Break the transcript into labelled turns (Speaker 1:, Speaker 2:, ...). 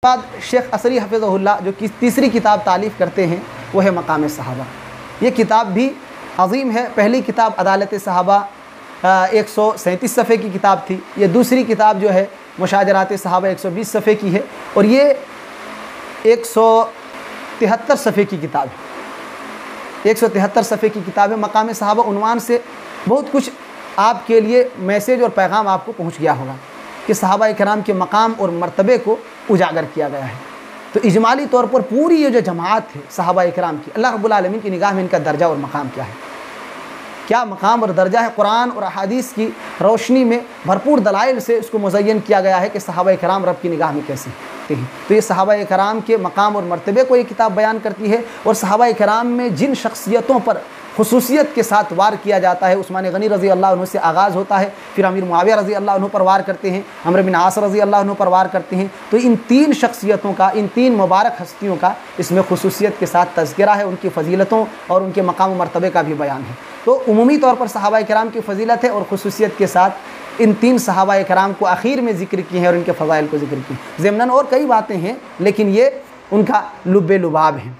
Speaker 1: बाद शेख असरी हफ़िज़हुल्लाह जो कि तीसरी किताब तालीफ़ करते हैं वो है मकाम सहाबा। ये किताब भी अज़ीम है। पहली किताब अदालत सहाबा 137 सफ़े की किताब थी। ये दूसरी किताब जो है मुशाजरात सहाबा 120 सफ़े की है और ये 173 सफ़े की किताब है। 173 सफ़े की किताब है। मकाम सहाबा उन्वान से बहुत कुछ आपके लिए मैसेज और पैगाम आपको पहुँच गया होगा कि सहाबा किराम के मकाम और मर्तबे को उजागर किया गया है। तो इजमाली तौर पर पूरी ये जो जमात है सहाबा किराम की, अल्लाह रब्बुल आलमीन की निगाह में इनका दर्जा और मकाम क्या है, क्या मकाम और दर्जा है। कुरान और अहादीस की रोशनी में भरपूर दलाइल से उसको मुज़य्यन किया गया है कि सहाबा किराम रब की निगाह में कैसे हैं। तो ये सहाबा किराम के मकाम और मर्तबे को ये किताब बयान करती है और सहाबा किराम में जिन शख्सियतों पर खुसूसियत के साथ वार किया जाता है। उस्मान गनी रज़ी अल्लाह अन्हु से आगाज़ होता है, फिर अमीर मुआविया रज़ी अल्लाह अन्हु पर वार करते हैं, अमर बिन आस रज़ी अल्लाह अन्हु पर वार करते हैं। तो इन तीन शख्सियतों का, इन तीन मुबारक हस्तियों का इसमें खुसूसियत के साथ तज़किरा है, उनकी फ़जीलतों और उनके मकाम मर्तबे का भी बयान है। तो उमूमी तौर पर सहाबा किराम की फ़जीलत है और खुसूसियत के साथ इन तीन सहाबा किराम को आखिर में ज़िक्र किए हैं और इनके फ़ज़ाइल को ज़िक्र किए। ज़िम्नन और कई बातें हैं लेकिन ये उनका लुब्बे लुबाब हैं।